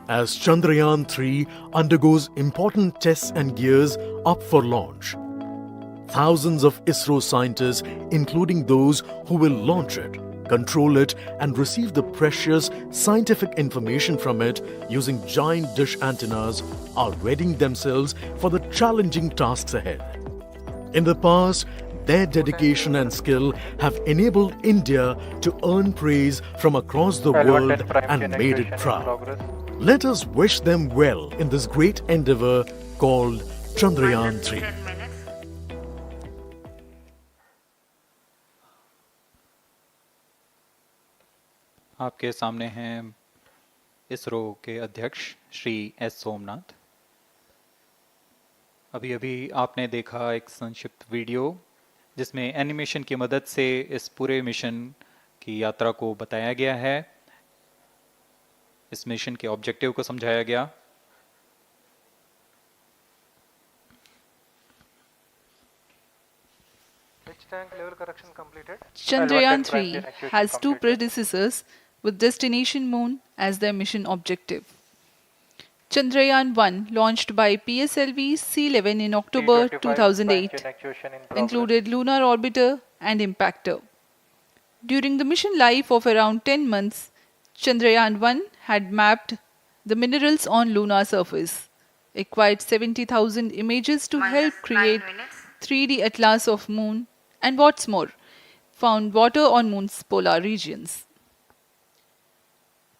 as Chandrayaan 3 undergoes important tests and gears up for launch. Thousands of ISRO scientists, including those who will launch it, control it and receive the precious scientific information from it using giant dish antennas, are readying themselves for the challenging tasks ahead. In the past, their dedication and skill have enabled India to earn praise from across the world and made it proud. Let us wish them well in this great endeavor called Chandrayaan 3. आपके सामने हैं इसरो के अध्यक्ष Shri S Somnath. अभी अभी आपने देखा एक संक्षिप्त वीडियो जिसमें एनिमेशन की मदद से इस पूरे मिशन की यात्रा को बताया गया है, इस मिशन के ऑब्जेक्टिव को समझाया गया। Chandrayaan 3 has two predecessors with destination moon as their mission objective. Chandrayaan 1, launched by PSLV C-11 in October 2008, included lunar orbiter and impactor. During the mission life of around 10 months, Chandrayaan 1 had mapped the minerals on lunar surface, acquired 70,000 images to help create 3D atlas of moon, and what's more, found water on moon's polar regions.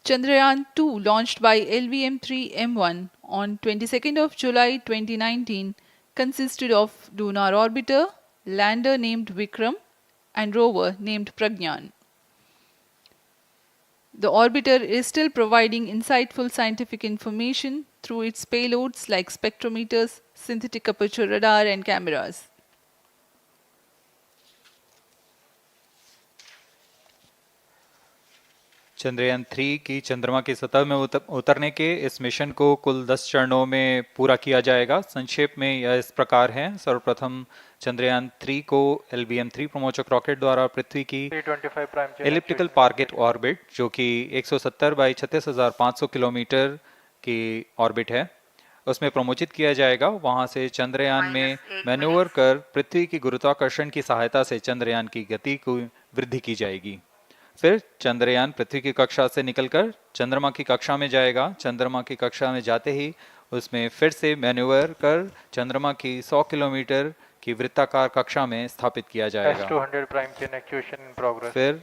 Chandrayaan 2, launched by LVM-3M1 on 22nd of July 2019, consisted of lunar orbiter, lander named Vikram, and rover named Pragyan. The orbiter is still providing insightful scientific information through its payloads like spectrometers, synthetic aperture radar, and cameras. Chandrayaan 3 की चंद्रमा की सतह में उतरने के इस mission को कुल 10 चरणों में पूरा किया जाएगा। संक्षेप में यह इस प्रकार है। सर्वप्रथम चंद्रयान 3 को LVM-3 प्रमोचक रॉकेट द्वारा पृथ्वी की एलिप्टिकल टारगेट ऑर्बिट, जो कि 170 बाई 36,500 किलोमीटर की ऑर्बिट है, उसमें प्रमोचित किया जाएगा। वहां से चंद्रयान में मैन्यूवर कर पृथ्वी की गुरुत्वाकर्षण की सहायता से चंद्रयान की गति को वृद्धि की जाएगी। फिर चंद्रयान पृथ्वी की कक्षा से निकलकर चंद्रमा की कक्षा में जाएगा। चंद्रमा की कक्षा में जाते ही उसमें फिर से मैन्यूवर कर चंद्रमा की 100 किलोमीटर की वृत्ताकार कक्षा में स्थापित किया जाएगा। फिर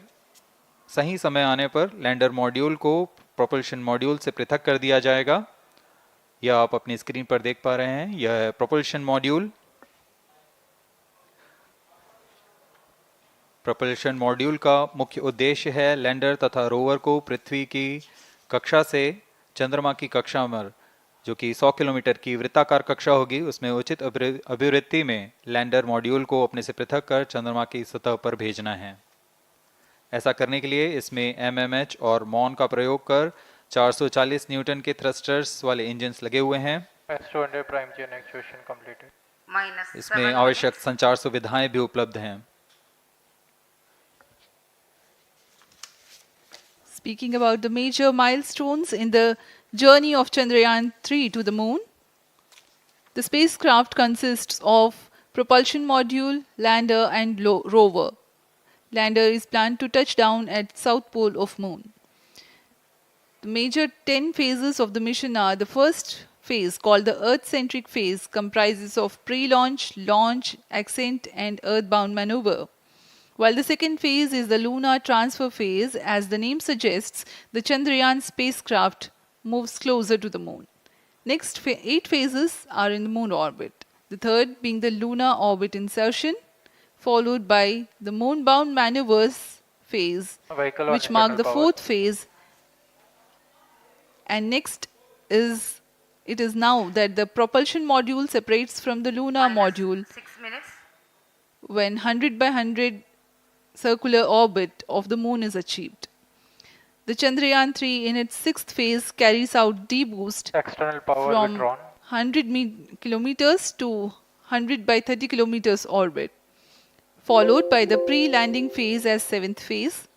सही समय आने पर लैंडर मॉड्यूल को प्रोपल्शन मॉड्यूल से पृथक कर दिया जाएगा। यह आप अपनी स्क्रीन पर देख पा रहे हैं, यह है प्रोपल्शन मॉड्यूल। प्रोपल्शन मॉड्यूल का मुख्य उद्देश्य है लैंडर तथा रोवर को पृथ्वी की कक्षा से चंद्रमा की कक्षा में, जो कि 100 किलोमीटर की वृत्ताकार कक्षा होगी, उसमें उचित अभिवृत्ति में लैंडर मॉड्यूल को अपने से पृथक कर चंद्रमा की सतह पर भेजना है। ऐसा करने के लिए इसमें MMH और मॉन का प्रयोग कर 440 न्यूटन के थ्रस्टर्स वाले इंजन्स लगे हुए हैं। इसमें आवश्यक संचार सुविधाएं भी उपलब्ध हैं। Speaking about the major milestones in the journey of Chandrayaan 3 to the moon, the spacecraft consists of propulsion module, lander and rover. Lander is planned to touch down at south pole of moon. The major 10 phases of the mission are: the first phase, called the Earth-centric phase, comprises of pre-launch, launch, ascent and earthbound maneuver. While the second phase is the lunar transfer phase, as the name suggests, the Chandrayaan spacecraft moves closer to the moon. Next 8 phases are in the moon orbit, the third being the lunar orbit insertion, followed by the moon-bound maneuvers phase, which mark the fourth phase. And next it is now that the propulsion module separates from the lunar module when 100 by 100 circular orbit of the moon is achieved. The Chandrayaan 3 in its sixth phase carries out D-boost from 100 kilometers to 100 by 30 kilometers orbit, followed by the pre-landing phase as seventh phase,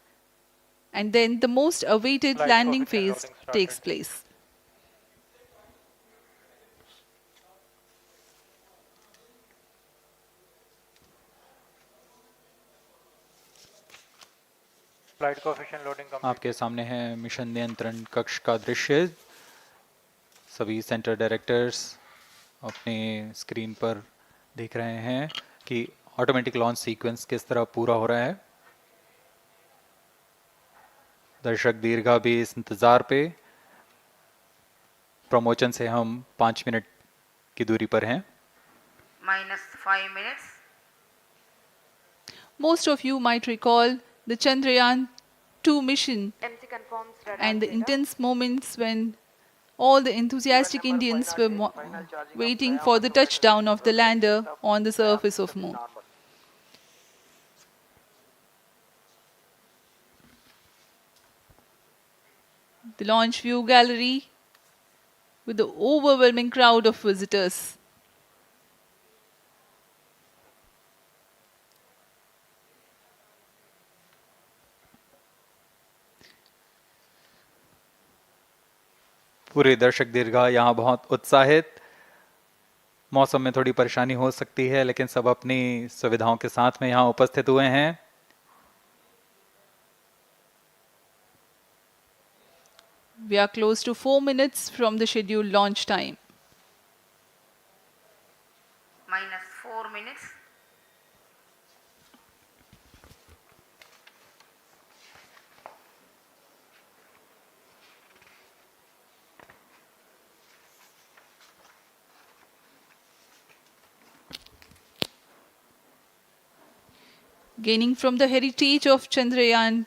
and then the most awaited landing phase takes place. Flight coefficient loading आपके सामने है mission नियंत्रण कक्ष का दृश्य। सभी centre directors अपने screen पर देख रहे हैं कि ऑटोमेटिक लॉन्च सीक्वेंस किस तरह पूरा हो रहा है। दर्शक दीर्घा भी इस इंतज़ार पे। प्रमोशन से हम 5 मिनट की दूरी पर हैं। -5 minutes. Most of you might recall the Chandrayaan 2 mission MC confirms radar and the data. intense moments when all the enthusiastic Indians were waiting for the touchdown of the lander on the surface of Moon. The launch view gallery with the overwhelming crowd of visitors. पूरे दर्शक दीर्घा यहाँ बहुत उत्साहित। मौसम में थोड़ी परेशानी हो सकती है, लेकिन सब अपनी सुविधाओं के साथ में यहाँ उपस्थित हुए हैं। We are close to 4 minutes from the scheduled launch time. -4 minutes. Gaining from the heritage of Chandrayaan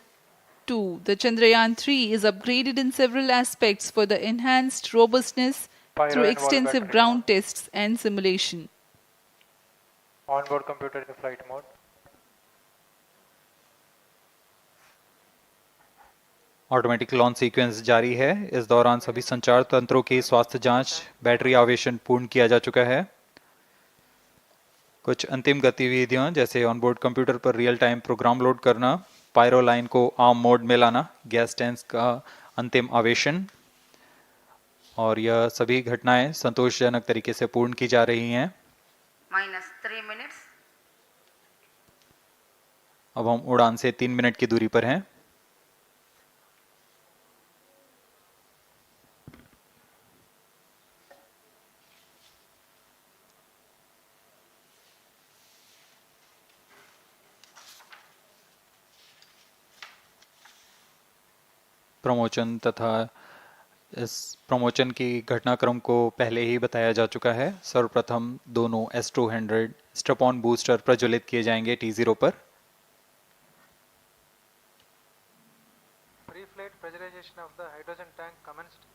2, the Chandrayaan 3 is upgraded in several aspects for the enhanced robustness Pyro through and wall extensive battery ground tests and simulation. Onboard computer in flight mode. Automatic launch sequence जारी है। इस दौरान सभी संचार तंत्रों की स्वास्थ्य जांच, बैटरी आवेशन पूर्ण किया जा चुका है। कुछ अंतिम गतिविधियां जैसे ऑनबोर्ड कंप्यूटर पर रियल टाइम प्रोग्राम लोड करना, पायरो लाइन को आर्म मोड में लाना, गैस टैंक्स का अंतिम आवेशन, और यह सभी घटनाएं संतोषजनक तरीके से पूर्ण की जा रही हैं। -3 minutes. अब हम उड़ान से 3 मिनट की दूरी पर हैं। प्रमोशन तथा इस प्रमोशन की घटनाक्रम को पहले ही बताया जा चुका है। सर्वप्रथम दोनों S200 स्ट्रप-ऑन बूस्टर प्रज्वलित किए जाएंगे T0 पर। Pre-flight pressurization of the hydrogen tank commenced.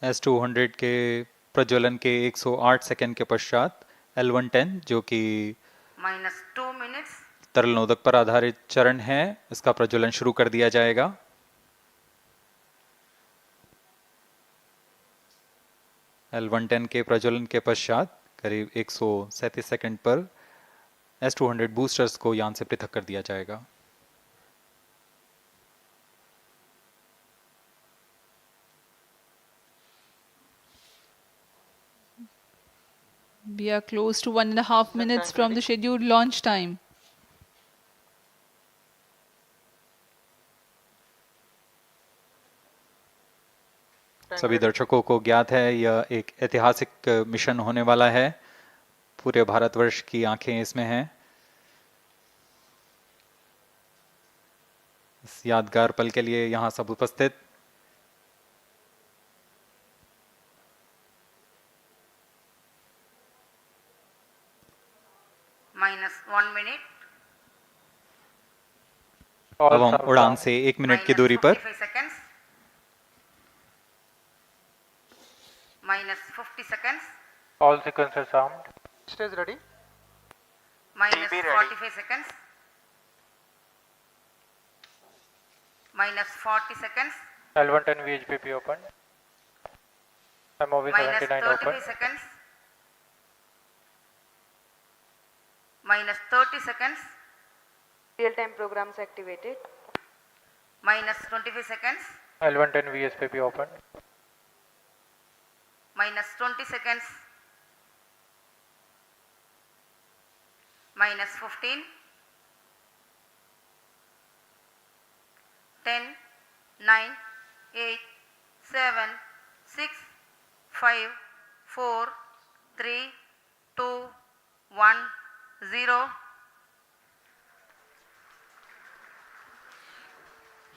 S200 के प्रज्वलन के 108 सेकंड के पश्चात L110 जो कि -2 minutes. तरल नोदक पर आधारित चरण है, इसका प्रज्वलन शुरू कर दिया जाएगा। L110 के प्रज्वलन के पश्चात करीब 137 सेकंड पर S200 बूस्टर्स को यान से पृथक कर दिया जाएगा। We are close to 1.5 minutes from the scheduled launch time. सभी दर्शकों को ज्ञात है यह एक ऐतिहासिक मिशन होने वाला है। पूरे भारतवर्ष की आंखें इसमें हैं। इस यादगार पल के लिए यहाँ सब उपस्थित। -1 minute. अब हम उड़ान से 1 मिनट की दूरी पर -45 seconds. -50 seconds. All sequences armed. Stage ready. -45 seconds. -40 seconds. L110 VHPP open. MOV 79 -35 open. seconds. -30 seconds. Real-time programs activated. minus 25 seconds, L110 VSPP open. minus 20 seconds, minus 15, 10, 9, 8, 7, 6, 5, 4, 3, 2, 1, 0.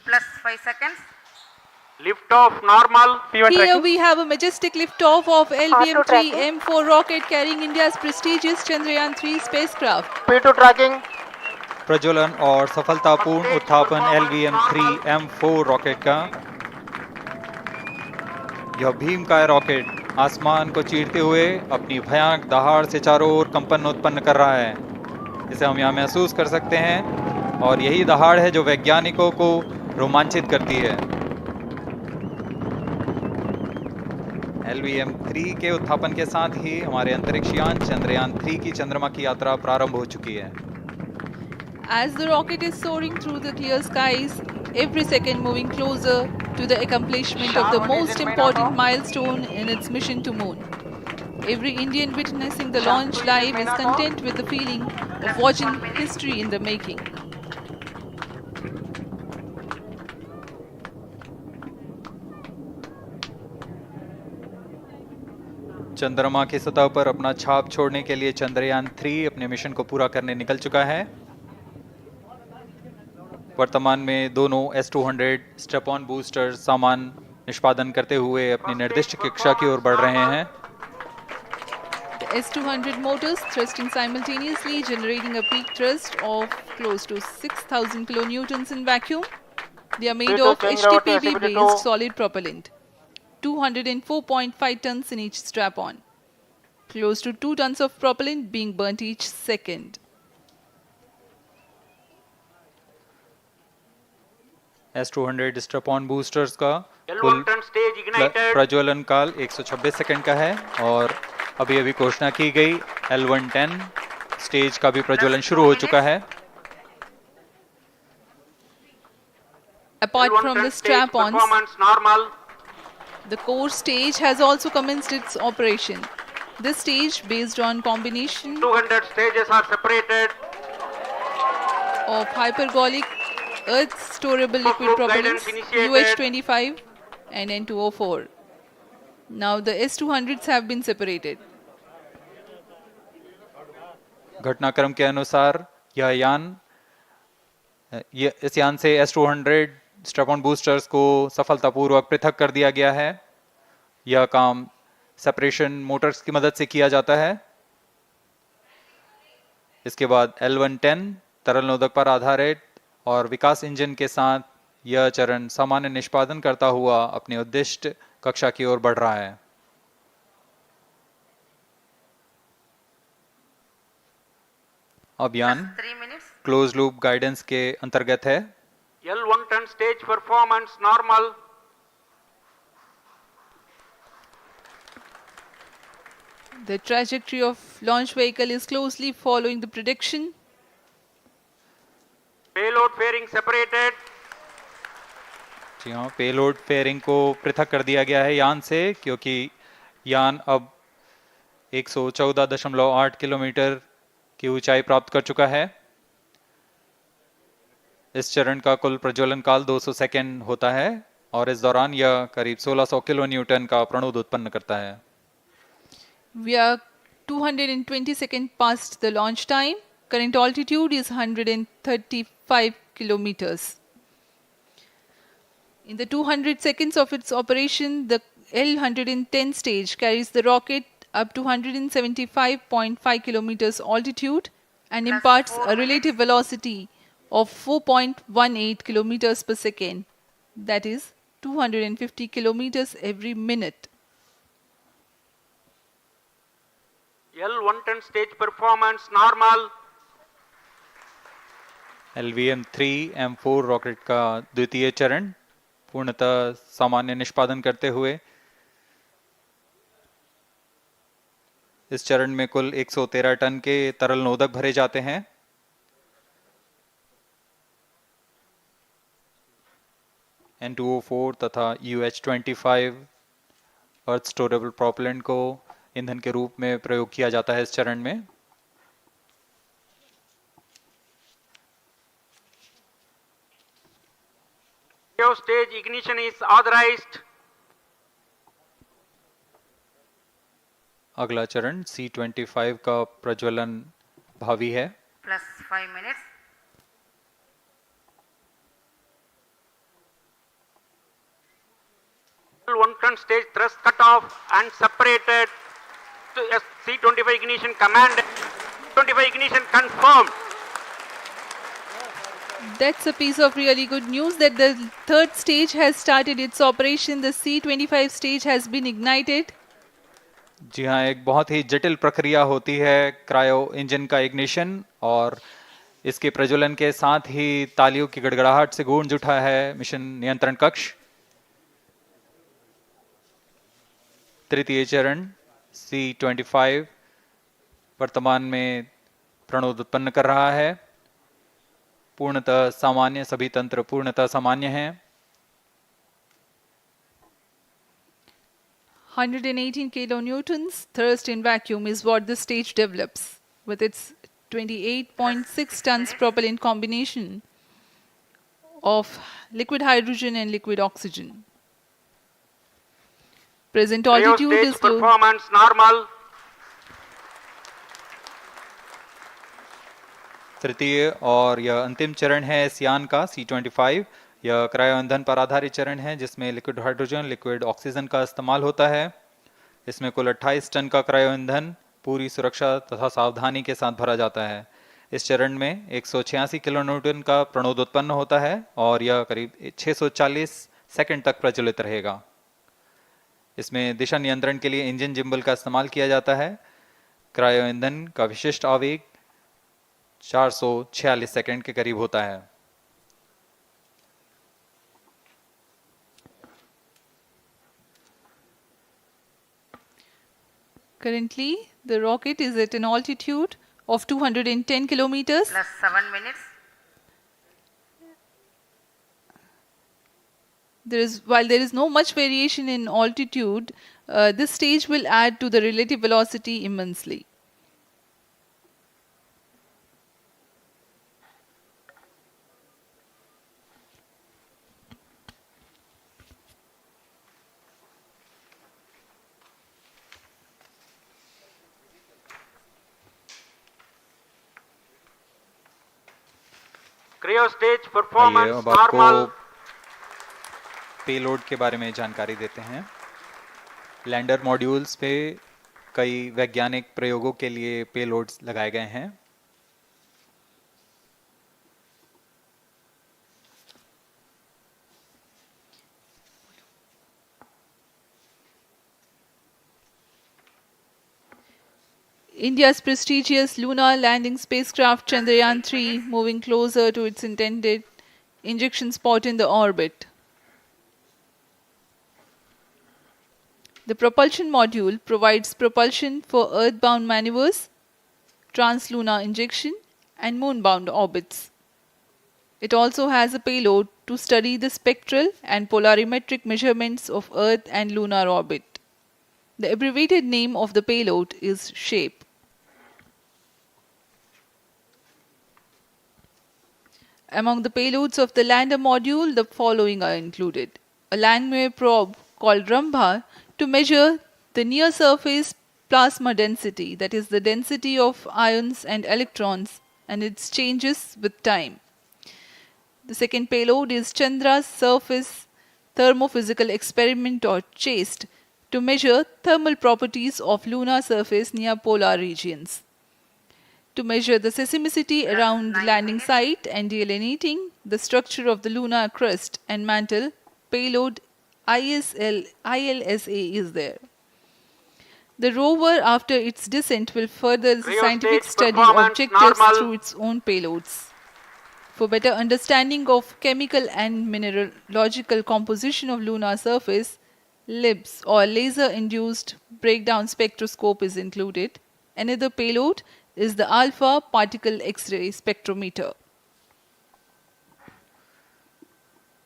Plus 5 seconds. Lift off normal. P1 Here tracking. we have a majestic liftoff of R2 LBM-3 tracking. M4 rocket carrying India's prestigious Chandrayaan-3 spacecraft. P2 tracking. प्रज्वलन और सफलतापूर्ण उत्थापन LVM-3 M4 rocket का। यह भीमकाय rocket आसमान को चीरते हुए अपनी भयानक दहाड़ से चारों ओर कंपन उत्पन्न कर रहा है। इसे हम यहाँ महसूस कर सकते हैं और यही दहाड़ है जो वैज्ञानिकों को रोमांचित करती है। LVM-3 के उत्थापन के साथ ही हमारे अंतरिक्ष यान चंद्रयान-3 की चंद्रमा की यात्रा प्रारंभ हो चुकी है। As the rocket is soaring through the clear skies, every second moving closer to the accomplishment of the most important milestone in its mission to moon. Every Indian witnessing the launch live is content with the feeling of watching history in the making. चंद्रमा की सतह पर अपना छाप छोड़ने के लिए चंद्रयान-3 अपने मिशन को पूरा करने निकल चुका है। वर्तमान में दोनों S-200 स्टेप ऑन बूस्टर सामान निष्पादन करते हुए अपनी निर्दिष्ट कक्षा की ओर बढ़ रहे हैं। The S-200 motors thrusting simultaneously, generating a peak thrust of close to 6,000 kilonewtons in vacuum. They are made of HTPB-based solid propellant, 204.5 tons in each strap-on. Close to 2 tons of propellant being burnt each second. S-200 step on boosters का L1 कुल turn stage ignited. प्रज्वलन काल 126 second का है और अभी अभी घोषणा की गई L110 स्टेज का भी प्रज्वलन शुरू हो चुका है। Apart L1 from turn the stage strap-ons, performance normal. the core stage has also commenced its operation. This stage, based on combination 200 stages are separated. of hypergolic earth storable liquid Group propellants guidance initiated. UH-25 and N2O4. Now the S-200s have been separated. घटनाक्रम के अनुसार इस यान से S-200 step on boosters को सफलतापूर्वक पृथक कर दिया गया है। यह काम सेपरेशन मोटर्स की मदद से किया जाता है। इसके बाद L110 तरल नोदक पर आधारित और विकास इंजन के साथ यह चरण सामान्य निष्पादन करता हुआ अपनी उद्दिष्ट कक्षा की ओर बढ़ रहा है। अब यान 3 minutes. क्लोज लूप गाइडेंस के अंतर्गत है। L1 turn stage performance normal. The trajectory of launch vehicle is closely following the prediction. Payload fairing separated. जी हाँ, पेलोड फेयरिंग को पृथक कर दिया गया है यान से, क्योंकि यान अब 114.8 किलोमीटर की ऊंचाई प्राप्त कर चुका है। इस चरण का कुल प्रज्वलन काल 200 सेकेंड होता है और इस दौरान यह करीब 1600 किलो न्यूटन का प्रणुद उत्पन्न करता है। We are 220 seconds past the launch time. Current altitude is 135 kilometers. In the 200 seconds of its operation, the L110 stage carries the rocket up to 175.5 kilometers altitude and imparts a relative velocity of 4.18 kilometers per second. That is 250 kilometers every minute. L1 turn stage performance normal. LVM-3 M4 rocket का द्वितीय चरण पूर्णतः सामान्य निष्पादन करते हुए इस चरण में कुल 113 टन के तरल नोदक भरे जाते हैं। N2O4 तथा UH25 अर्थ स्टोरेबल प्रोपेलेंट को ईंधन के रूप में प्रयोग किया जाता है इस चरण में। Stage ignition is authorized. अगला चरण C25 का प्रज्वलन भावी है। plus 5 minutes. L1 stage thrust cut off and separated to C25 ignition command. 25 ignition confirmed. That's a piece of really good news that the third stage has started its operation. The C25 stage has been ignited. जी हाँ, एक बहुत ही जटिल प्रक्रिया होती है cryo engine का ignition, और इसके प्रज्वलन के साथ ही तालियों की गड़गड़ाहट से गूंज उठा है मिशन नियंत्रण कक्ष। तृतीय चरण C25 वर्तमान में प्रणोद उत्पन्न कर रहा है। पूर्णतः सामान्य, सभी तंत्र पूर्णतः सामान्य हैं। 118 kilonewtons thrust in vacuum is what the stage develops with its 28.6 tons propellant combination of liquid hydrogen and liquid oxygen. Present altitude Stage is low. performance normal. तृतीय और यह अंतिम चरण है इस यान का C25। यह क्रायो ईंधन पर आधारित चरण है जिसमें लिक्विड हाइड्रोजन, लिक्विड ऑक्सीजन का इस्तेमाल होता है। इसमें कुल 28 टन का क्रायो ईंधन पूरी सुरक्षा तथा सावधानी के साथ भरा जाता है। इस चरण में 186 किलोन्यूटन का प्रणोद उत्पन्न होता है और यह करीब 640 सेकंड तक प्रज्वलित रहेगा। इसमें दिशा नियंत्रण के लिए इंजन जिम्बल का इस्तेमाल किया जाता है। क्रायो ईंधन का विशिष्ट आवेग 446 सेकंड के करीब होता है। Currently, the rocket is at an altitude of 210 kilometers. Plus 7 minutes. While there is no much variation in altitude, this stage will add to the relative velocity immensely. Cryo stage आइए performance अब आपको normal. Payload के बारे में जानकारी देते हैं। Lander modules पे कई वैज्ञानिक प्रयोगों के लिए पेलोड्स लगाए गए हैं। India's prestigious lunar landing spacecraft Chandrayaan-3 moving closer to its intended injection spot in the orbit. The propulsion module provides propulsion for earthbound maneuvers, translunar injection, and moonbound orbits. It also has a payload to study the spectral and polarimetric measurements of Earth and lunar orbit. The abbreviated name of the payload is SHAPE. Among the payloads of the lander module, the following are included. A Langmuir probe called Rambha to measure the near-surface plasma density, that is the density of ions and electrons, and its changes with time. The second payload is Chandra's Surface Thermophysical Experiment, or CHASTE, to measure thermal properties of lunar surface near polar regions. To measure the seismicity around the landing site and delineating the structure of the lunar crust and mantle, payload ILSA is there. The rover, after its descent, will further the Cryo scientific stage study performance objectives normal. through its own payloads. For better understanding of chemical and mineralogical composition of lunar surface, LIBS, or laser-induced breakdown spectroscope, is included. Another payload is the alpha particle X-ray spectrometer.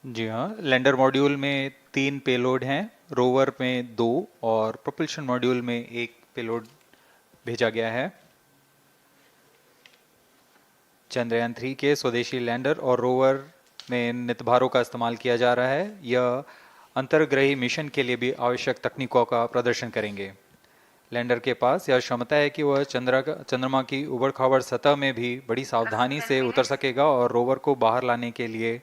जी हाँ, lander module में 3 payload हैं, rover में 2 और propulsion module में 1 payload भेजा गया है। चंद्रयान 3 के स्वदेशी लैंडर और रोवर में नितभारों का इस्तेमाल किया जा रहा है। यह अंतर्ग्रही मिशन के लिए भी आवश्यक तकनीकों का प्रदर्शन करेंगे। लैंडर के पास यह क्षमता है कि वह चंद्रमा की उबड़-खाबड़ सतह में भी बड़ी सावधानी से उतर सकेगा और रोवर को बाहर लाने के लिए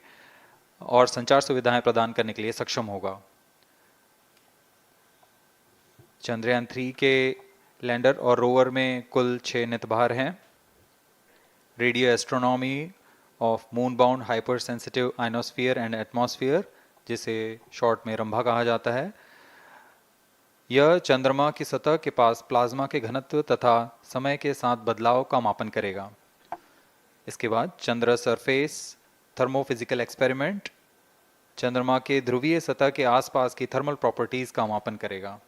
और संचार सुविधाएं प्रदान करने के लिए सक्षम होगा। चंद्रयान 3 के लैंडर और रोवर में कुल 6 नितभार हैं। Radio astronomy of moon bound hyper sensitive ionosphere and atmosphere, जिसे शॉर्ट में रंभा कहा जाता है, यह चंद्रमा की सतह के पास प्लाज्मा के घनत्व तथा समय के साथ बदलाव का मापन करेगा। इसके बाद चंद्र सरफेस थर्मोफिजिकल एक्सपेरिमेंट चंद्रमा के ध्रुवीय सतह के आसपास की थर्मल प्रॉपर्टीज का मापन करेगा।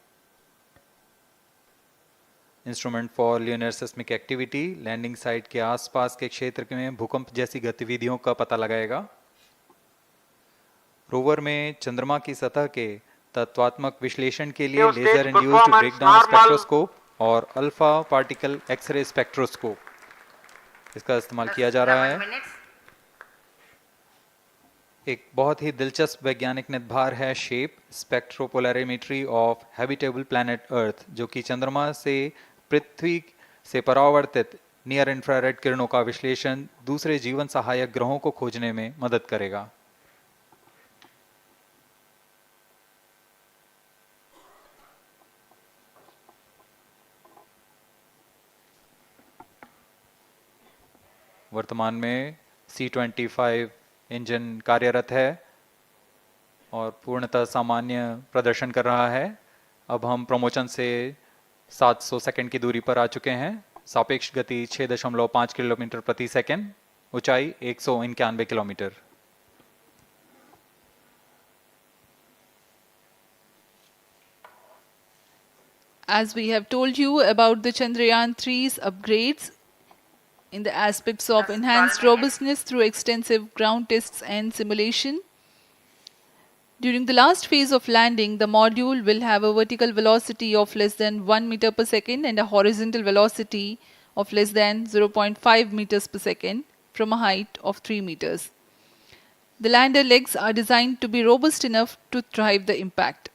Instrument for lunar seismic activity landing site के आसपास के क्षेत्र में भूकंप जैसी गतिविधियों का पता लगाएगा। रोवर में चंद्रमा की सतह के तत्वात्मक विश्लेषण के लिए लेजर इंड्यूस्ड ब्रेकडाउन स्पेक्ट्रोस्कोप और अल्फा पार्टिकल एक्सरे स्पेक्ट्रोस्कोप इसका इस्तेमाल किया जा रहा है। एक बहुत ही दिलचस्प वैज्ञानिक निर्धार है shape स्पेक्ट्रोपोलैरिमेट्री of habitable planet earth, जो कि चंद्रमा से पृथ्वी से परावर्तित नियर इंफ्रारेड किरणों का विश्लेषण दूसरे जीवन सहायक ग्रहों को खोजने में मदद करेगा। वर्तमान में C-25 इंजन कार्यरत है और पूर्णतः सामान्य प्रदर्शन कर रहा है। अब हम प्रमोशन से 700 सेकंड की दूरी पर आ चुके हैं। सापेक्ष गति 6.5 किलोमीटर प्रति सेकंड, ऊंचाई 191 kilometre. As we have told you about the Chandrayaan 3's upgrades in the aspects of enhanced robustness through extensive ground tests and simulation, during the last phase of landing, the module will have a vertical velocity of less than 1 meter per second and a horizontal velocity of less than 0.5 meters per second from a height of 3 meters. The lander legs are designed to be robust enough to thrive the impact.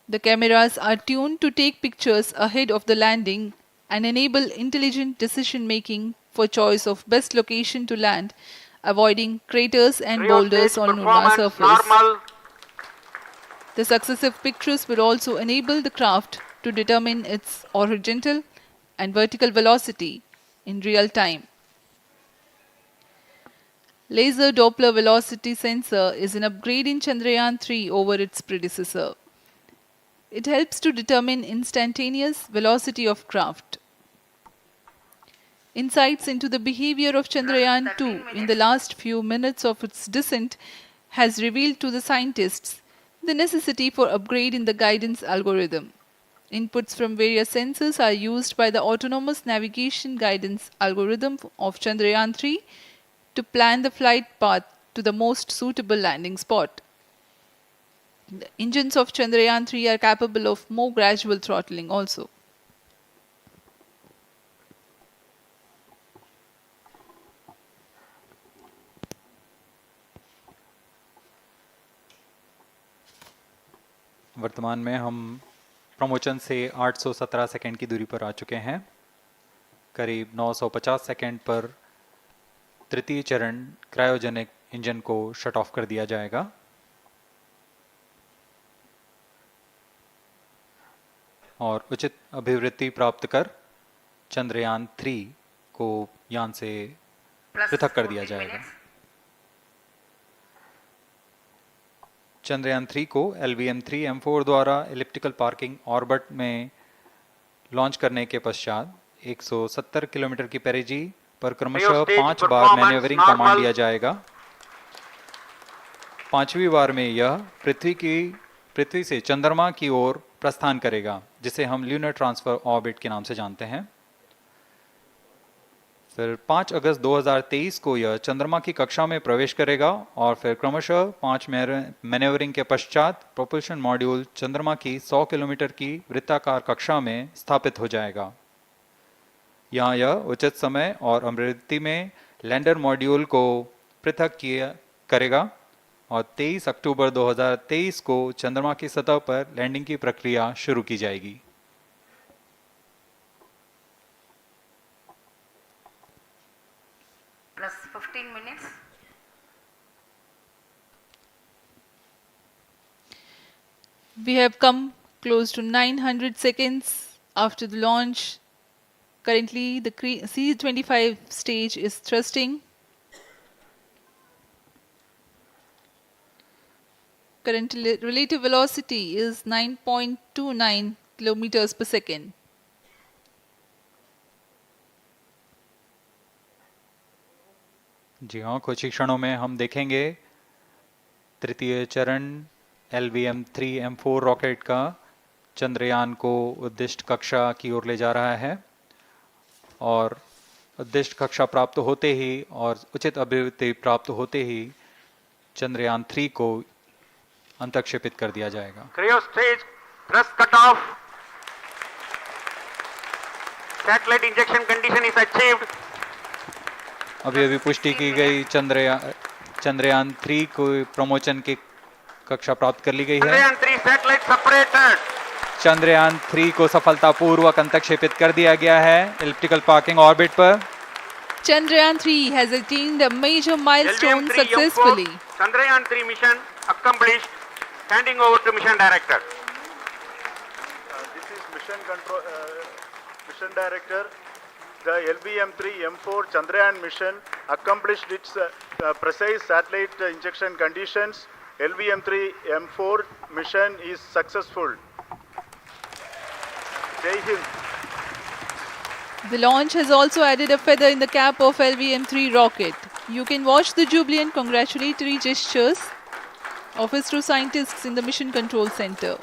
The cameras are tuned to take pictures ahead of the landing and enable intelligent decision making for choice of best location to land, avoiding craters and boulders on lunar surface. Normal. The successive pictures will also enable the craft to determine its horizontal and vertical velocity in real time. Laser Doppler velocity sensor is an upgrade in Chandrayaan 3 over its predecessor. It helps to determine instantaneous velocity of craft. Insights into the behavior of Chandrayaan 2 in the last few minutes of its descent has revealed to the scientists the necessity for upgrade in the guidance algorithm. Inputs from various sensors are used by the autonomous navigation guidance algorithm of Chandrayaan 3 to plan the flight path to the most suitable landing spot. The engines of Chandrayaan 3 are capable of more gradual throttling also. वर्तमान में हम promotion से 817 second की दूरी पर आ चुके हैं। करीब 950 सेकंड पर तृतीय चरण क्रायोजेनिक इंजन को शट ऑफ कर दिया जाएगा। और उचित अभिवृत्ति प्राप्त कर चंद्रयान 3 को यान से पृथक कर दिया जाएगा। चंद्रयान 3 को LVM-3M4 द्वारा एलिप्टिकल पार्किंग ऑर्बिट में लॉन्च करने के पश्चात 170 किलोमीटर की पेरिजी पर क्रमशः 5 बार मैन्यूवरिंग कमांड दिया जाएगा। 5वीं बार में यह पृथ्वी से चंद्रमा की ओर प्रस्थान करेगा, जिसे हम ल्यूनर ट्रांसफर ऑर्बिट के नाम से जानते हैं। फिर 5 अगस्त 2023 को यह चंद्रमा की कक्षा में प्रवेश करेगा और फिर क्रमशः 5 मैनेवरिंग के पश्चात प्रोपल्शन मॉड्यूल चंद्रमा की 100 किलोमीटर की वृत्ताकार कक्षा में स्थापित हो जाएगा। यहाँ यह उचित समय और अमृति में लैंडर मॉड्यूल को पृथक करेगा और 23 अक्टूबर 2023 को चंद्रमा की सतह पर लैंडिंग की प्रक्रिया शुरू की जाएगी। Plus 15 minutes. We have come close to 900 seconds after the launch. Currently, the C-25 stage is thrusting. Current relative velocity is 9.29 kilometers per second. जी हाँ, कुछ ही क्षणों में हम देखेंगे तृतीय चरण LVM-3 M4 रॉकेट का चंद्रयान को उद्दिष्ट कक्षा की ओर ले जा रहा है और उद्दिष्ट कक्षा प्राप्त होते ही और उचित अभिवृद्धि प्राप्त होते ही चंद्रयान 3 को अंतक्षेपित कर दिया जाएगा। Cryo stage thrust cutoff. Satellite injection condition is achieved. अभी अभी पुष्टि की गई चंद्रयान 3 को प्रमोचन की कक्षा प्राप्त कर ली गई है। Chandrayaan 3 satellite separated. चंद्रयान 3 को सफलतापूर्वक अंतक्षेपित कर दिया गया है इलिप्टिकल पार्किंग ऑर्बिट पर। Chandrayaan 3 has attained a major milestone LVM-3 successfully. M4 Chandrayaan 3 mission accomplished. Handing over to mission director. This is mission director. The LVM-3 M4 Chandrayaan mission accomplished its precise satellite injection conditions. LVM-3 M4 mission is successful. Jai Hind. The launch has also added a feather in the cap of LVM-3 rocket. You can watch the jubilant congratulatory gestures of ISRO scientists in the Mission Control Center.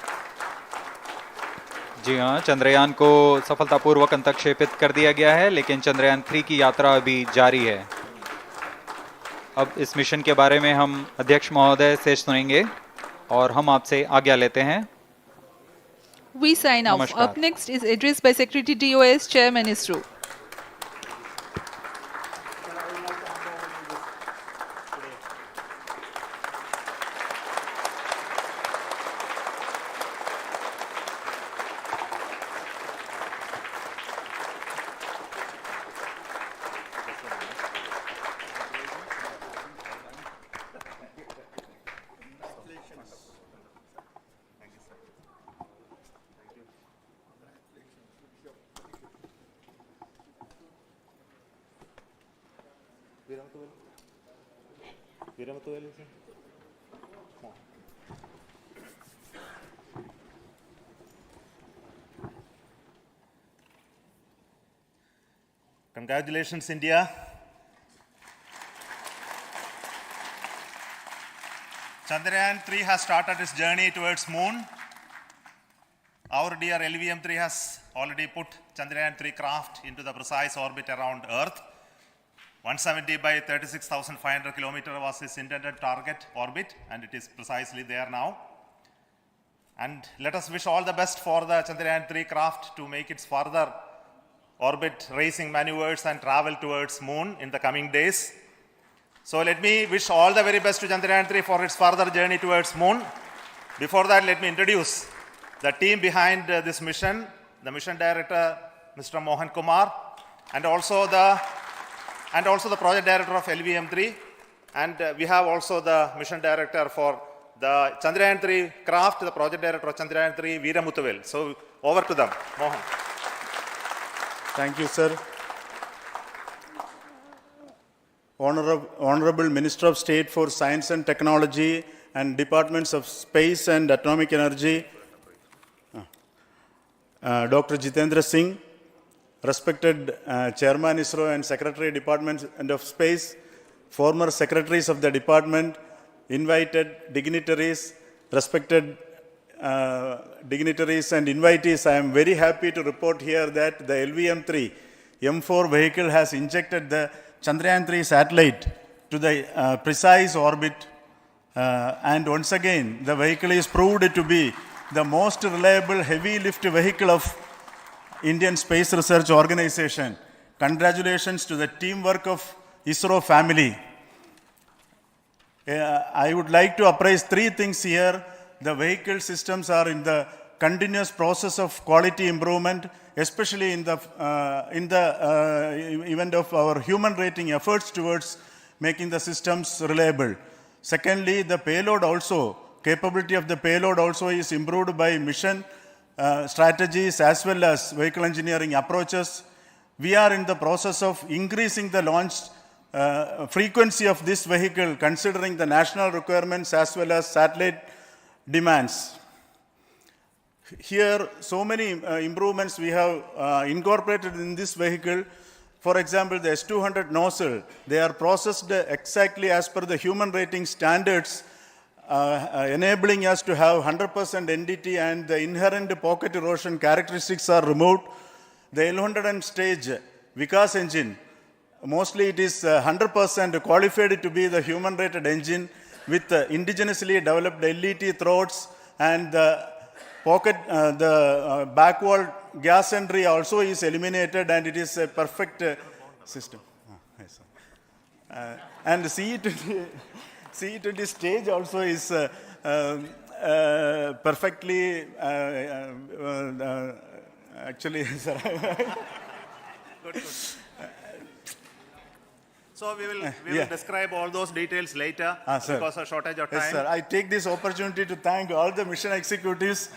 जी हाँ, चंद्रयान को सफलतापूर्वक अंतक्षेपित कर दिया गया है, लेकिन चंद्रयान 3 की यात्रा अभी जारी है। अब इस मिशन के बारे में हम अध्यक्ष महोदय से सुनेंगे और हम आपसे आज्ञा लेते हैं। We sign off. नमस्कार। Up next is address by Secretary DOS, Chairman ISRO. Congratulations, India. Chandrayaan 3 has started its journey towards moon. Our dear LVM-3 has already put Chandrayaan 3 craft into the precise orbit around Earth. 170 by 36,500 kilometers was its intended target orbit, and it is precisely there now. And let us wish all the best for the Chandrayaan 3 craft to make its further orbit racing maneuvers and travel towards moon in the coming days. So let me wish all the very best to Chandrayaan 3 for its further journey towards moon. Before that, let me introduce the team behind this mission, the mission director, Mr. Mohan Kumar, and also the project director of LVM-3, and we have also the mission director for the Chandrayaan 3 craft, the project director of Chandrayaan 3, Veera Muthuvel. So over to them, Mohan. Thank you, sir. Honorable Minister of State for Science and Technology and Departments of Space and Atomic Energy, Dr. Jitendra Singh, respected Chairman ISRO and Secretary Department of Space, former secretaries of the department, invited dignitaries, respected dignitaries and invitees, I am very happy to report here that the LVM-3 M4 vehicle has injected the Chandrayaan-3 satellite to the precise orbit. And once again, the vehicle is proved to be the most reliable heavy lift vehicle of Indian Space Research Organization. Congratulations to the teamwork of ISRO family. I would like to appraise three things here. The vehicle systems are in the continuous process of quality improvement, especially in the event of our human rating efforts towards making the systems reliable. Secondly, the payload also, capability of the payload also is improved by mission strategies as well as vehicle engineering approaches. We are in the process of increasing the launch frequency of this vehicle considering the national requirements as well as satellite demands. Here, so many improvements we have incorporated in this vehicle. For example, the S200 nozzle, they are processed exactly as per the human rating standards, enabling us to have 100% NDT, and the inherent pocket erosion characteristics are removed. The L100 stage Vikas engine, mostly it is 100% qualified to be the human rated engine with indigenously developed LET throats, and the pocket, the back wall gas entry also is eliminated, and it is a perfect system. Yes, and CE20 stage also is perfectly, actually, sir. Good. So we will describe all those details later because of shortage of time. Yes, sir. I take this opportunity to thank all the mission executives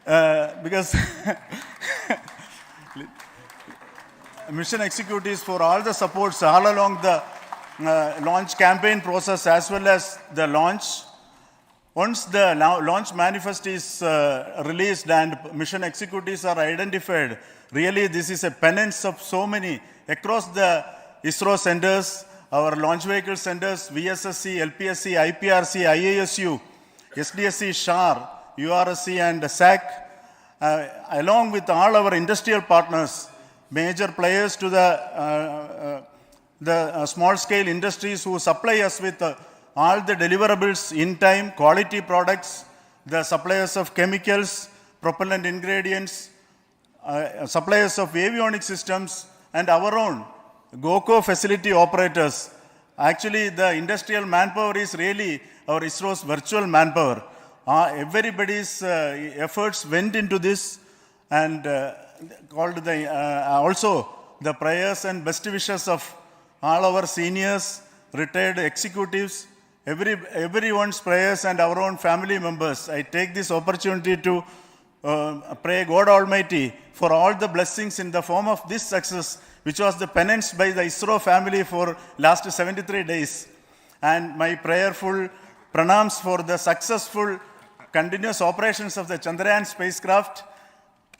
because mission executives for all the supports all along the launch campaign process as well as the launch. Once the launch manifest is released and mission executives are identified, really this is a penance of so many across the ISRO centers, our launch vehicle centers, VSSC, LPSC, IPRC, IASU, SDSC, SHAR, URSC and SAC, along with all our industrial partners, major players to the small-scale industries who supply us with all the deliverables in time, quality products, the suppliers of chemicals, propellant ingredients, suppliers of avionics systems, and our own GOCO facility operators. Actually, the industrial manpower is really our ISRO's virtual manpower. Everybody's efforts went into this, and also the prayers and best wishes of all our seniors, retired executives, everyone's prayers and our own family members. I take this opportunity to pray God Almighty for all the blessings in the form of this success, which was the penance by the ISRO family for last 73 days. And my prayerful pranams for the successful continuous operations of the Chandrayaan spacecraft,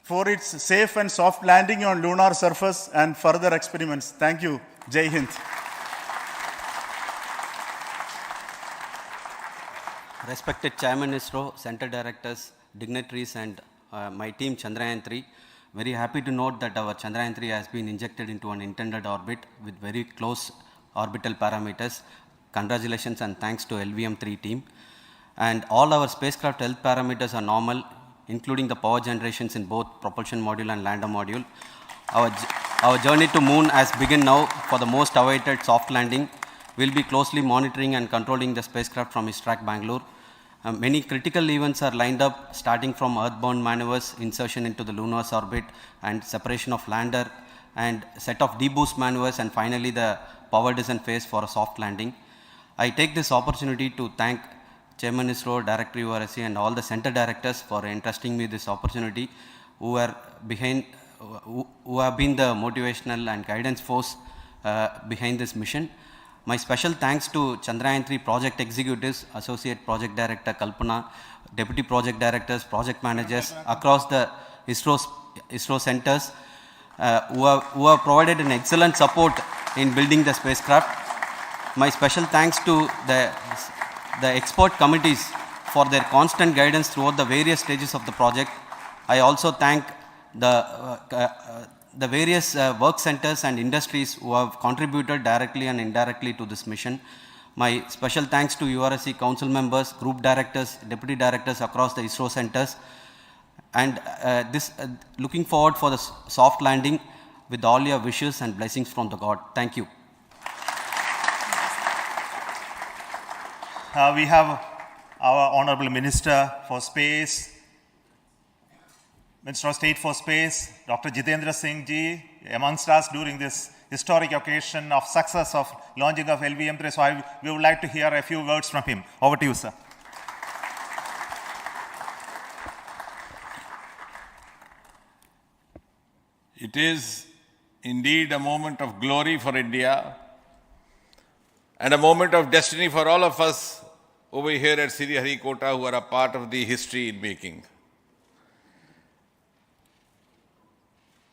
for its safe and soft landing on lunar surface and further experiments. Thank you. Jai Hind. Respected Chairman ISRO, Center Directors, dignitaries and my team Chandrayaan-3, very happy to note that our Chandrayaan-3 has been injected into an intended orbit with very close orbital parameters. Congratulations and thanks to LVM-3 team. And all our spacecraft health parameters are normal, including the power generations in both propulsion module and lander module. Our journey to moon has begun now for the most awaited soft landing. We'll be closely monitoring and controlling the spacecraft from ISTRAC Bangalore. Many critical events are lined up, starting from earthbound maneuvers, insertion into the lunar orbit, and separation of lander, and set of deboost maneuvers, and finally the power descent phase for a soft landing. I take this opportunity to thank Chairman ISRO, Director URSC, and all the center directors for entrusting me this opportunity, who have been the motivational and guidance force behind this mission. My special thanks to Chandrayaan-3 project executives, Associate Project Director Kalpana, Deputy Project Directors, Project Managers across the ISRO centers who have provided an excellent support in building the spacecraft. My special thanks to the expert committees for their constant guidance throughout the various stages of the project. I also thank the various work centers and industries who have contributed directly and indirectly to this mission. My special thanks to URSC council members, group directors, deputy directors across the ISRO centers, and looking forward for the soft landing with all your wishes and blessings from the God. Thank you. We have our Honorable Minister for Space, Minister of State for Space, Dr. Jitendra Singh ji, amongst us during this historic occasion of success of launching of LVM-3. So we would like to hear a few words from him. Over to you, sir. It is indeed a moment of glory for India and a moment of destiny for all of us over here at Sriharikota who are a part of the history in making.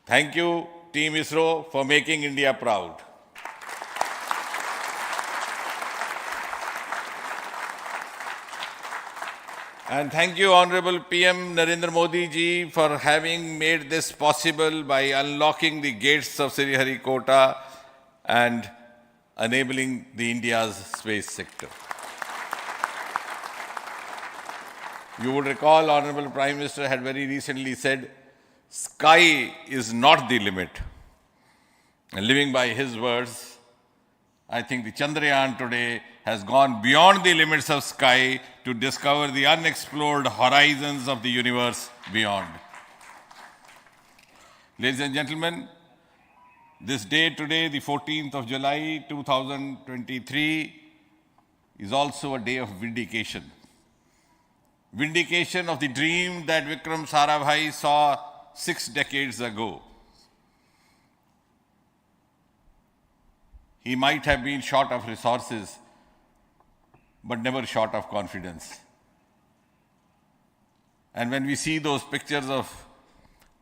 Thank you, Team ISRO, for making India proud. And thank you, Honorable PM Narendra Modi ji, for having made this possible by unlocking the gates of Sriharikota and enabling the India's space sector. You would recall, Honorable Prime Minister had very recently said, sky is not the limit. And living by his words, I think the Chandrayaan today has gone beyond the limits of sky to discover the unexplored horizons of the universe beyond. Ladies and gentlemen, this day today, the 14th of July 2023, is also a day of vindication. Vindication of the dream that Vikram Sarabhai saw 6 decades ago. He might have been short of resources, but never short of confidence. And when we see those pictures of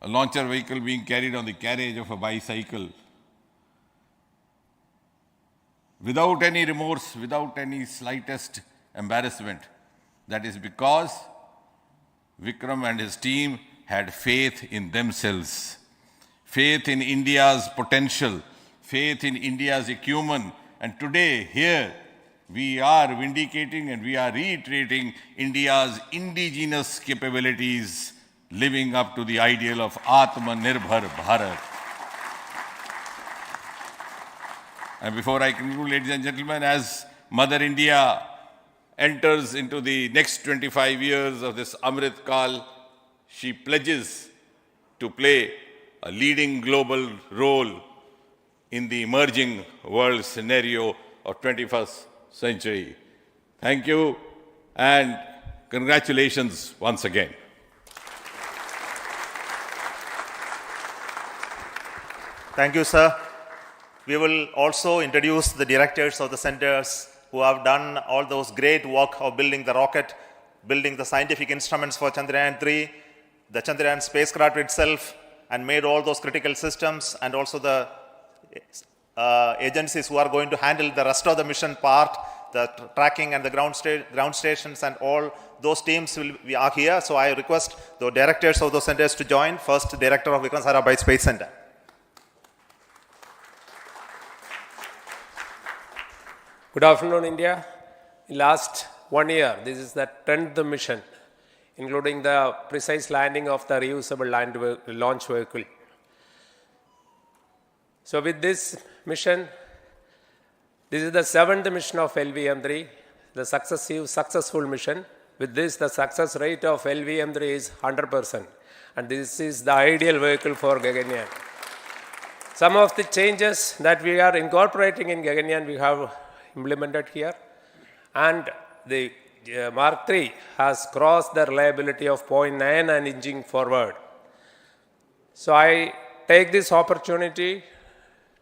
a launcher vehicle being carried on the carriage of a bicycle, without any remorse, without any slightest embarrassment, that is because Vikram and his team had faith in themselves, faith in India's potential, faith in India's acumen. And today, here, we are vindicating and we are reiterating India's indigenous capabilities, living up to the ideal of Atmanirbhar Bharat. And before I conclude, ladies and gentlemen, as Mother India enters into the next 25 years of this Amrit Kal, she pledges to play a leading global role in the emerging world scenario of 21st century. Thank you and congratulations once again. Thank you, sir. We will also introduce the directors of the centers who have done all those great work of building the rocket, building the scientific instruments for Chandrayaan-3, the Chandrayaan spacecraft itself, and made all those critical systems, and also the agencies who are going to handle the rest of the mission part, the tracking and the ground stations, and all those teams are here. So I request the directors of those centers to join. First, Director of Vikram Sarabhai Space Center. Good afternoon, India. In last 1 year, this is the 10th mission, including the precise landing of the reusable launch vehicle. So with this mission, this is the 7th mission of LVM-3, the successful mission. With this, the success rate of LVM-3 is 100%. And this is the ideal vehicle for Gaganyaan. Some of the changes that we are incorporating in Gaganyaan, we have implemented here, and the Mark III has crossed the reliability of 0.9 and inching forward. So I take this opportunity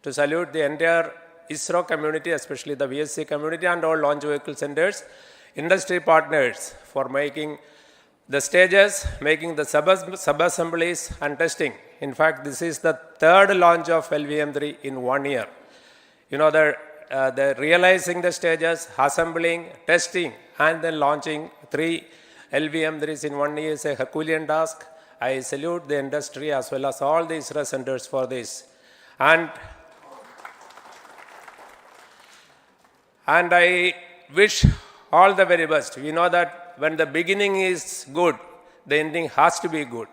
to salute the entire ISRO community, especially the VSC community and all launch vehicle centers, industry partners for making the stages, making the sub-assemblies and testing. In fact, this is the 3rd launch of LVM-3 in 1 year. You know, the realizing the stages, assembling, testing, and then launching 3 LVM-3s in 1 year is a Herculean task. I salute the industry as well as all the ISRO centers for this. And I wish all the very best. We know that when the beginning is good, the ending has to be good.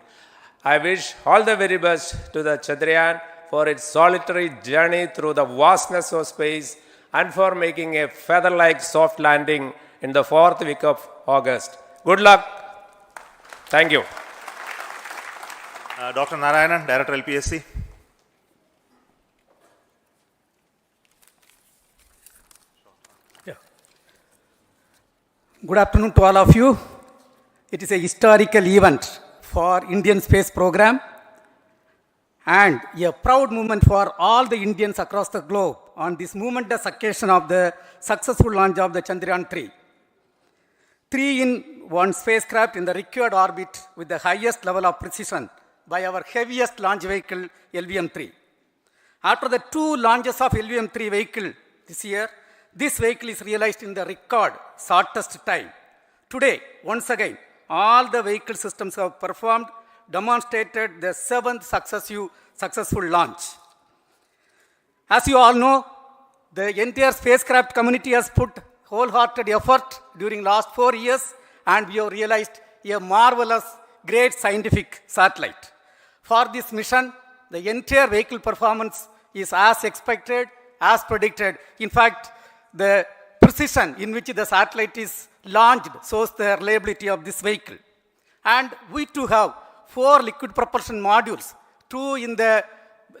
I wish all the very best to the Chandrayaan for its solitary journey through the vastness of space and for making a feather-like soft landing in the 4th week of August. Good luck. Thank you. Dr. Narayanan, Director LPSC. Good afternoon to all of you. It is a historical event for Indian space program and a proud moment for all the Indians across the globe on this momentous occasion of the successful launch of the Chandrayaan 3. 3-in-1 spacecraft in the required orbit with the highest level of precision by our heaviest launch vehicle LVM-3. After the 2 launches of LVM-3 vehicle this year, this vehicle is realized in the record shortest time. Today, once again, all the vehicle systems have performed, demonstrated the 7th successful launch. As you all know, the entire spacecraft community has put wholehearted effort during last 4 years, and we have realized a marvelous, great scientific satellite. For this mission, the entire vehicle performance is as expected, as predicted. In fact, the precision in which the satellite is launched shows the reliability of this vehicle. And we too have 4 liquid propulsion modules, 2 in the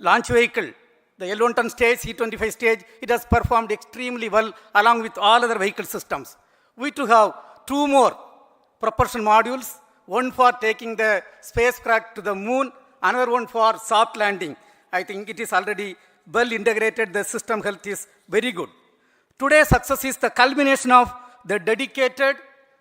launch vehicle. The L110 stage, C25 stage, it has performed extremely well along with all other vehicle systems. We too have 2 more propulsion modules, one for taking the spacecraft to the moon, another one for soft landing. I think it is already well integrated, the system health is very good. Today's success is the culmination of the dedicated,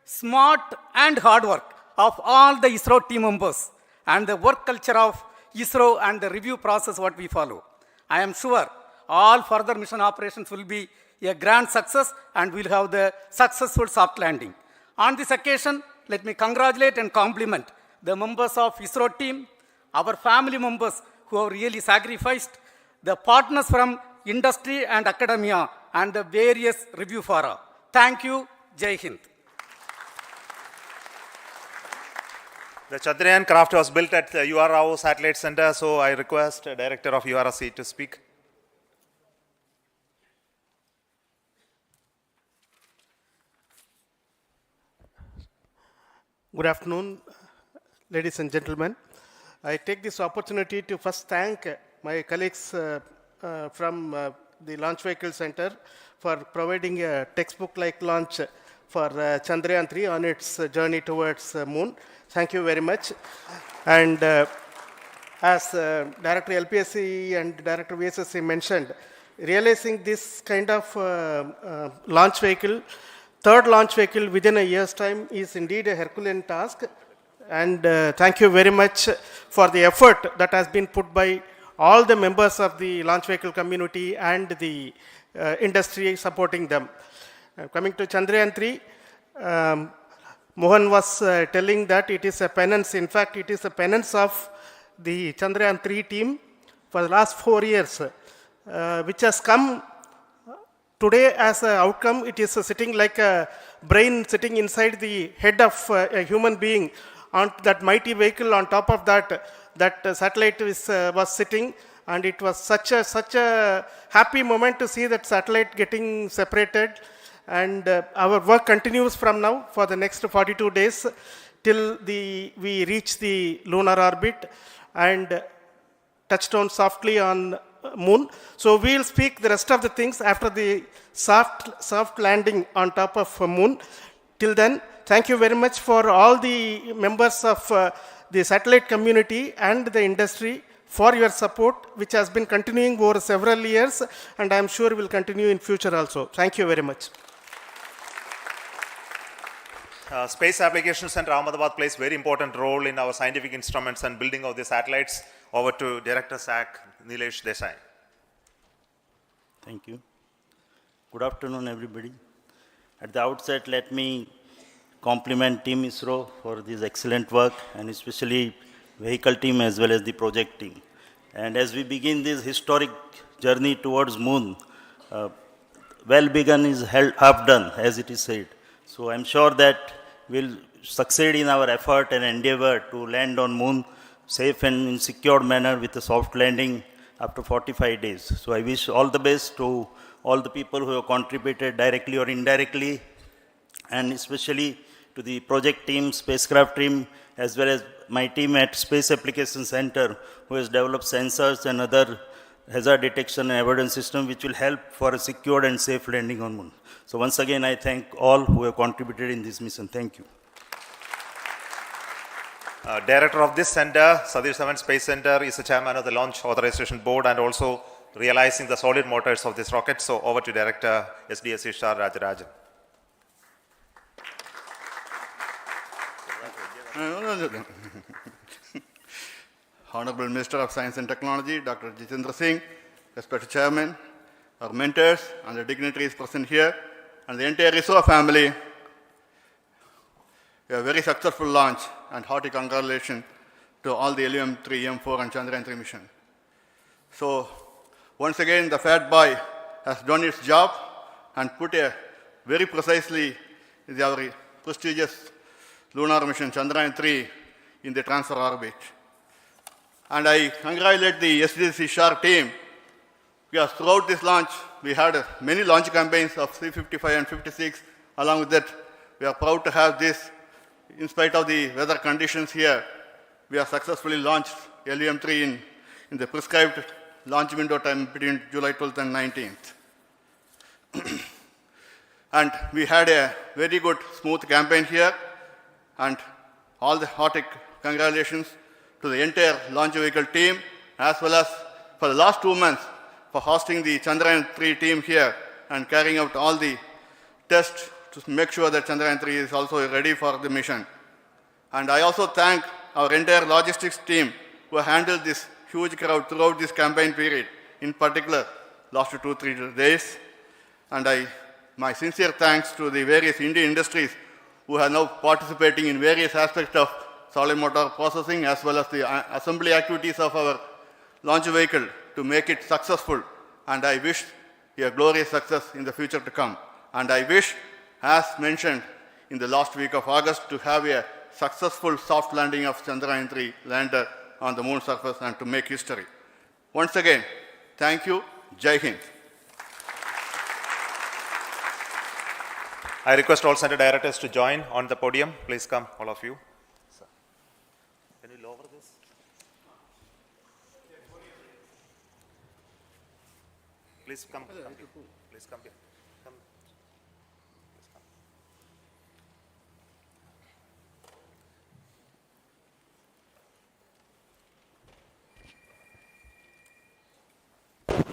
smart and hard work of all the ISRO team members and the work culture of ISRO and the review process what we follow. I am sure all further mission operations will be a grand success and we'll have the successful soft landing. On this occasion, let me congratulate and compliment the members of ISRO team, our family members who have really sacrificed, the partners from industry and academia, and the various review fora. Thank you. Jai Hind. The Chandrayaan craft was built at the URO Satellite Center, so I request the Director of URC to speak. Good afternoon, ladies and gentlemen. I take this opportunity to first thank my colleagues from the Launch Vehicle Center for providing a textbook-like launch for Chandrayaan 3 on its journey towards moon. Thank you very much. And as Director LPSC and Director VSSC mentioned, realizing this kind of launch vehicle, third launch vehicle within a year's time is indeed a Herculean task. And thank you very much for the effort that has been put by all the members of the launch vehicle community and the industry supporting them. Coming to Chandrayaan 3, Mohan was telling that it is a penance. In fact, it is a penance of the Chandrayaan 3 team for the last 4 years, which has come today as an outcome. It is sitting like a brain sitting inside the head of a human being on that mighty vehicle. On top of that, that satellite was sitting, and it was such a happy moment to see that satellite getting separated. And our work continues from now for the next 42 days till we reach the lunar orbit and touch down softly on moon. So we will speak the rest of the things after the soft landing on top of moon. Till then, thank you very much for all the members of the satellite community and the industry for your support, which has been continuing over several years, and I am sure will continue in future also. Thank you very much. Space Applications Center Ahmedabad plays very important role in our scientific instruments and building of the satellites. Over to Director SAC, Nilesh Desai. Thank you. Good afternoon, everybody. At the outset, let me compliment Team ISRO for this excellent work, and especially vehicle team as well as the project team. And as we begin this historic journey towards moon, well begun is half done, as it is said. So I'm sure that we'll succeed in our effort and endeavor to land on moon safe and in secured manner with a soft landing after 45 days. So I wish all the best to all the people who have contributed directly or indirectly, and especially to the project team, spacecraft team, as well as my team at Space Application Center, who has developed sensors and other hazard detection and avoidance system, which will help for a secured and safe landing on moon. So once again, I thank all who have contributed in this mission. Thank you. Director of this center, Satish Dhawan Space Center, is the chairman of the Launch Authorization Board and also realizing the solid motors of this rocket. So over to Director SDSC Shah Rajarajan. Honorable Minister of Science and Technology, Dr. Jitendra Singh, respected Chairman, our mentors and the dignitaries present here, and the entire ISRO family, a very successful launch and hearty congratulations to all the LVM-3, M4 and Chandrayaan-3 mission. So, once again, the Fat Boy has done its job and put a very precisely our prestigious lunar mission Chandrayaan-3 in the transfer orbit. And I congratulate the SDSC SHAR team, because throughout this launch, we had many launch campaigns of C-55 and 56. Along with that, we are proud to have this. In spite of the weather conditions here, we have successfully launched LVM-3 in the prescribed launch window time between July 12th and 19th. And we had a very good, smooth campaign here, and all the hearty congratulations to the entire launch vehicle team, as well as for the last 2 months for hosting the Chandrayaan-3 team here and carrying out all the tests to make sure that Chandrayaan-3 is also ready for the mission. And I also thank our entire logistics team who handled this huge crowd throughout this campaign period, in particular last 2-3 days. And my sincere thanks to the various Indian industries who are now participating in various aspects of solid motor processing as well as the assembly activities of our launch vehicle to make it successful. And I wish a glorious success in the future to come. And I wish, as mentioned in the last week of August, to have a successful soft landing of Chandrayaan-3 lander on the moon surface and to make history. Once again, thank you. Jai Hind. I request all center directors to join on the podium. Please come, all of you. Can you lower this? Please come here. Please come here. Come. Please come.